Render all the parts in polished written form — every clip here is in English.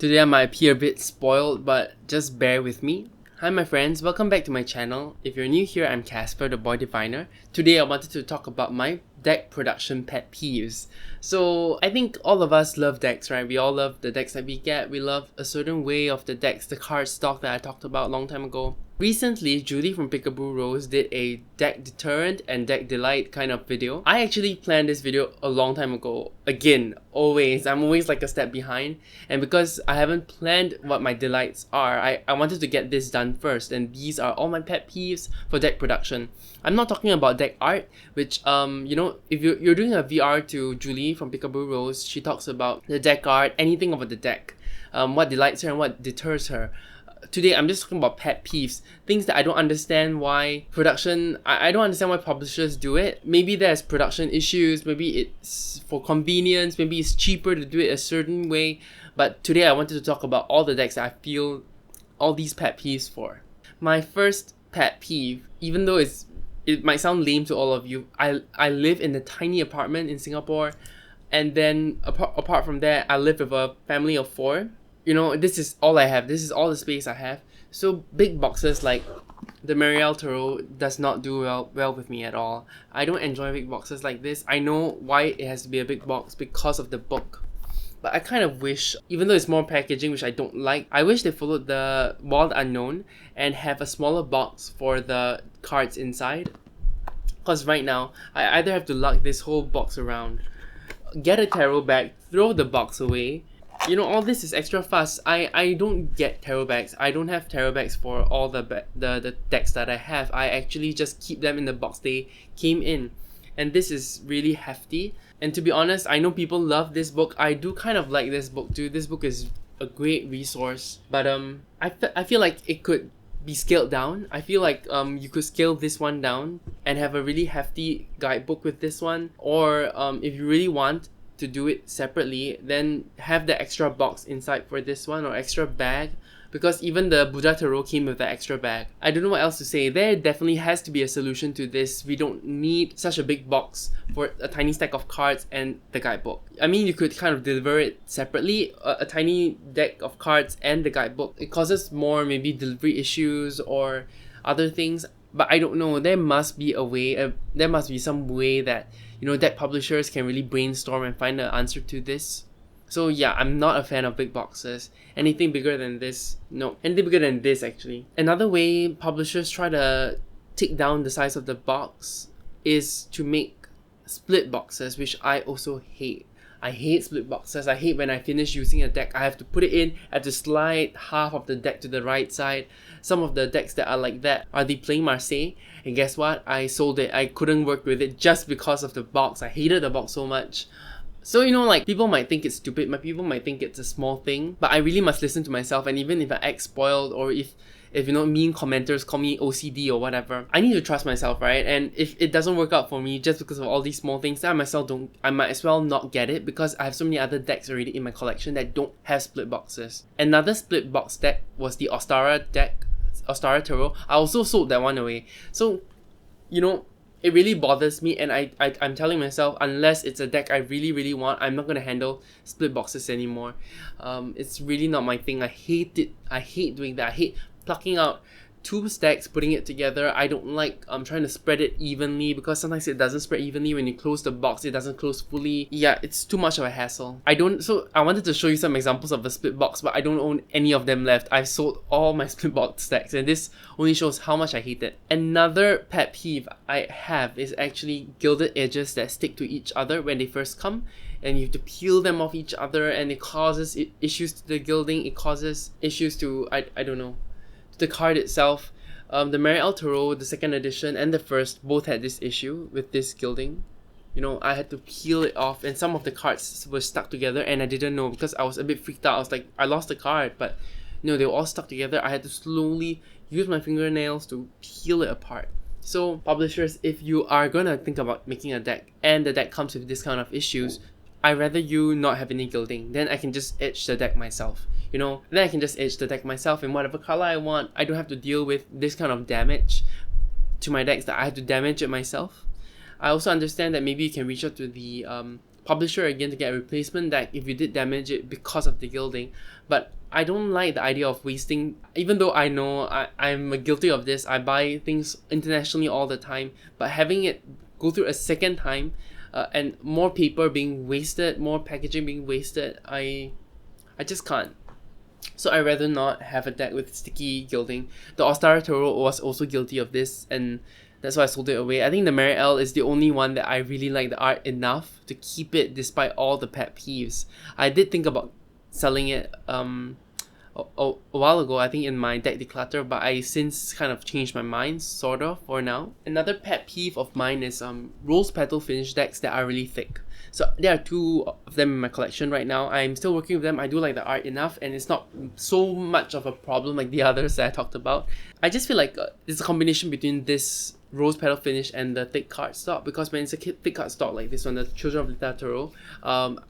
Today I might appear a bit spoiled, but just bear with me. Hi my friends, welcome back to my channel. If you're new here, I'm Casper, the boy diviner. Today I wanted to talk about my deck production pet peeves. So I think all of us love decks, right? We all love the decks that we get. We love a certain way of the decks, the cardstock that I talked about a long time ago. Recently, Julie from Peekaboo Rose did a deck deterrent and deck delight kind of video. I actually planned this video a long time ago. Again, always. I'm always like a step behind. And because I haven't planned what my delights are, I wanted to get this done first. And these are all my pet peeves for deck production. I'm not talking about deck art, which, if you're doing a VR to Julie from Peekaboo Rose, she talks about the deck art, anything about the deck, what delights her and what deters her. Today, I'm just talking about pet peeves, things that I don't understand why production, I don't understand why publishers do it. Maybe there's production issues, maybe it's for convenience, maybe it's cheaper to do it a certain way. But today, I wanted to talk about all the decks that I feel all these pet peeves for. My first pet peeve, even though it might sound lame to all of you, I live in a tiny apartment in Singapore, and then apart from that, I live with a family of 4. You know, this is all I have. This is all the space I have. So big boxes like the Marielle Tarot does not do well with me at all. I don't enjoy big boxes like this. I know why it has to be a big box because of the book. But I kind of wish, even though it's more packaging, which I don't like, I wish they followed the Wild Unknown and have a smaller box for the cards inside. Because right now, I either have to lug this whole box around, get a tarot bag, throw the box away. You know, all this is extra fuss. I don't get tarot bags. I don't have tarot bags for all the decks that I have. I actually just keep them in the box they came in. And this is really hefty. And to be honest, I know people love this book. I do kind of like this book too. This book is a great resource. But I feel like it could be scaled down. I feel like you could scale this one down and have a really hefty guidebook with this one. Or if you really want to do it separately, then have the extra box inside for this one or extra bag, because even the Buddha Tarot came with the extra bag. I don't know what else to say. There definitely has to be a solution to this. We don't need such a big box for a tiny stack of cards and the guidebook. I mean, you could kind of deliver it separately, a tiny deck of cards and the guidebook. It causes more maybe delivery issues or other things, but I don't know. There must be a way, there must be some way that, you know, deck publishers can really brainstorm and find an answer to this. So yeah, I'm not a fan of big boxes. Anything bigger than this, no. Anything bigger than this actually. Another way publishers try to take down the size of the box is to make split boxes, which I also hate. I hate split boxes. I hate when I finish using a deck, I have to put it in, I have to slide half of the deck to the right side. Some of the decks that are like that are the Plain Marseille, and guess what? I sold it. I couldn't work with it just because of the box. I hated the box so much. So, you know, like, people might think it's stupid, people might think it's a small thing, but I really must listen to myself. And even if I act spoiled, or if you know, mean commenters call me OCD or whatever, I need to trust myself, right? And if it doesn't work out for me just because of all these small things, then I might as well not get it, because I have so many other decks already in my collection that don't have split boxes. Another split box deck was the Ostara deck, Ostara Tarot. I also sold that one away. So, you know, it really bothers me, and I'm telling myself, unless it's a deck I really, really want, I'm not going to handle split boxes anymore. It's really not my thing. I hate it. I hate doing that. I hate plucking out 2 stacks, putting it together. I don't like trying to spread it evenly, because sometimes it doesn't spread evenly. When you close the box, it doesn't close fully. Yeah, it's too much of a hassle. So I wanted to show you some examples of the split box, but I don't own any of them left. I've sold all my split box stacks, and this only shows how much I hate it. Another pet peeve I have is actually gilded edges that stick to each other when they first come, and you have to peel them off each other, and it causes issues to the gilding. It causes issues to, I don't know, the card itself. The Marielle Tarot, the 2nd edition and the 1st, both had this issue with this gilding. You know, I had to peel it off, and some of the cards were stuck together, and I didn't know, because I was a bit freaked out. I was like, I lost the card, but no, they were all stuck together. I had to slowly use my fingernails to peel it apart. So publishers, if you are gonna think about making a deck and the deck comes with this kind of issues, I'd rather you not have any gilding. Then I can just etch the deck myself. You know, then I can just etch the deck myself in whatever color I want. I don't have to deal with this kind of damage to my decks that I have to damage it myself. I also understand that maybe you can reach out to the publisher again to get a replacement deck if you did damage it because of the gilding. But I don't like the idea of wasting, even though I know I'm guilty of this. I buy things internationally all the time, but having it go through a second time and more paper being wasted, more packaging being wasted, I just can't. So I'd rather not have a deck with sticky gilding. The Ostara Toro was also guilty of this, and that's why I sold it away. I think the Mary L is the only one that I really like the art enough to keep it despite all the pet peeves. I did think about selling it a while ago, I think in my deck declutter, but I since kind of changed my mind, sort of, for now. Another pet peeve of mine is rose petal finish decks that are really thick. So there are 2 of them in my collection right now. I'm still working with them. I do like the art enough, and it's not so much of a problem like the others that I talked about. I just feel like it's a combination between this rose petal finish and the thick cardstock, because when it's a thick cardstock like this one, the Children of Littero,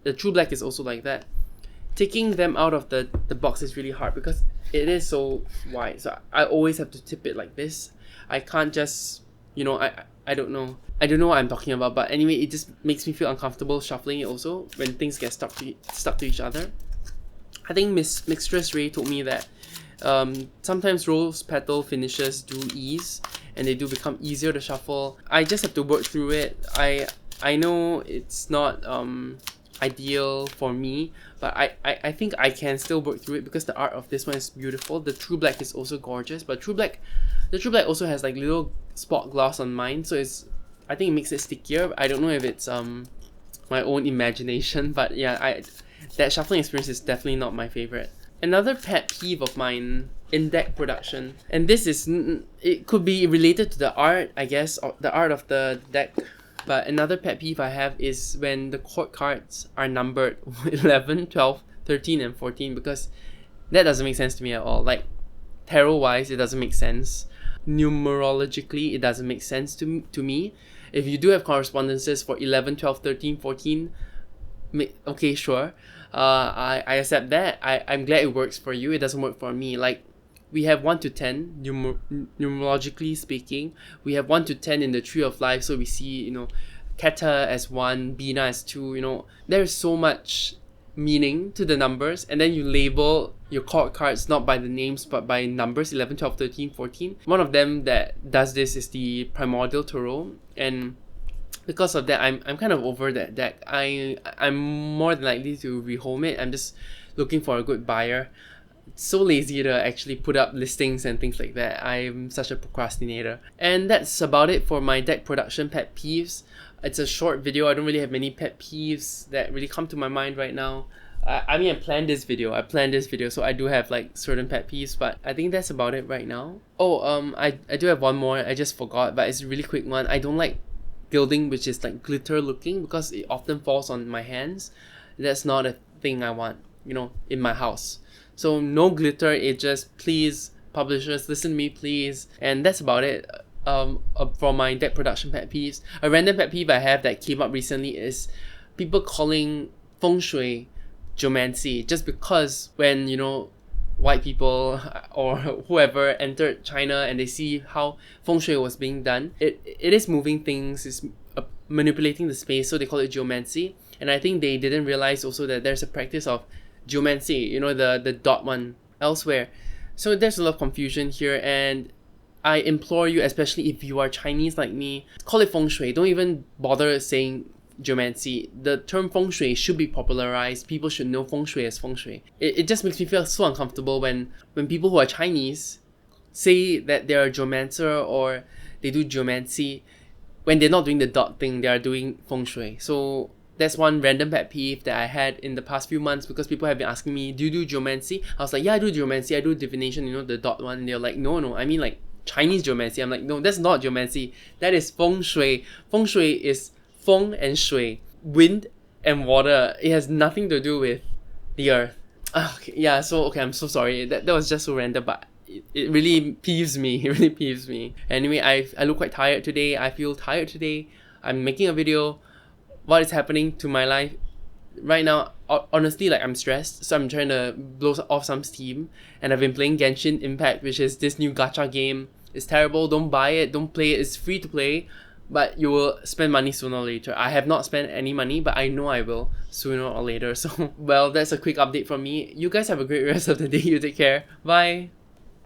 the True Black is also like that. Taking them out of the box is really hard because it is so wide. So I always have to tip it like this. I can't just, I don't know. I don't know what I'm talking about, but anyway, it just makes me feel uncomfortable shuffling it also when things get stuck to each other. I think Mistress Ray told me that sometimes rose petal finishes do ease and they do become easier to shuffle. I just have to work through it. I know it's not ideal for me, but I think I can still work through it because the art of this one is beautiful. The True Black is also gorgeous, but the True Black also has like little spot gloss on mine, so I think it makes it stickier. I don't know if it's my own imagination, but yeah, that shuffling experience is definitely not my favorite. Another pet peeve of mine in deck production, and this is, it could be related to the art, I guess, or the art of the deck, but another pet peeve I have is when the court cards are numbered 11, 12, 13, and 14, because that doesn't make sense to me at all. Like, tarot-wise, it doesn't make sense. Numerologically, it doesn't make sense to me. If you do have correspondences for 11, 12, 13, 14, okay, sure. I accept that. I'm glad it works for you. It doesn't work for me. Like, we have 1 to 10, numerologically speaking. We have 1 to 10 in the Tree of Life, so we see, Keta as 1, Bina as 2, there's so much meaning to the numbers, and then you label your court cards not by the names but by numbers, 11, 12, 13, 14. One of them that does this is the Primordial Tarot, and because of that, I'm kind of over that deck. I'm more than likely to rehome it. I'm just looking for a good buyer. It's so lazy to actually put up listings and things like that. I'm such a procrastinator. And that's about it for my deck production pet peeves. It's a short video. I don't really have many pet peeves that really come to my mind right now. I planned this video, so I do have like certain pet peeves, but I think that's about it right now. I do have one more. I just forgot, but it's a really quick one. I don't like gilding which is like glitter looking because it often falls on my hands. That's not a thing I want, in my house. So no glitter. It just, please, publishers, listen to me, please. And that's about it. For my deck production pet peeves. A random pet peeve I have that came up recently is people calling feng shui geomancy, just because when white people or whoever entered China and they see how feng shui was being done, it is moving things, it's manipulating the space, so they call it geomancy. And I think they didn't realize also that there's a practice of geomancy, the dot one elsewhere. So there's a lot of confusion here, and I implore you, especially if you are Chinese like me, call it feng shui. Don't even bother saying geomancy. The term feng shui should be popularized. People should know feng shui as feng shui. It just makes me feel so uncomfortable when people who are Chinese say that they're a geomancer or they do geomancy when they're not doing the dot thing, they are doing feng shui. So that's one random pet peeve that I had in the past few months, because people have been asking me, do you do geomancy? I was like, yeah, I do geomancy, I do divination, the dot one. And they're like, no, I mean like Chinese geomancy. I'm like, no, that's not geomancy. That is feng shui. Feng shui is feng and shui, wind and water. It has nothing to do with the earth. I'm so sorry. That was just so random, but it really peeves me. It really peeves me. Anyway, I look quite tired today. I feel tired today. I'm making a video. What is happening to my life right now? Honestly, like, I'm stressed, so I'm trying to blow off some steam. And I've been playing Genshin Impact, which is this new gacha game. It's terrible. Don't buy it. Don't play it. It's free to play. but you will spend money sooner or later. I have not spent any money, but I know I will sooner or later. So, well, that's a quick update from me. You guys have a great rest of the day. You take care. Bye.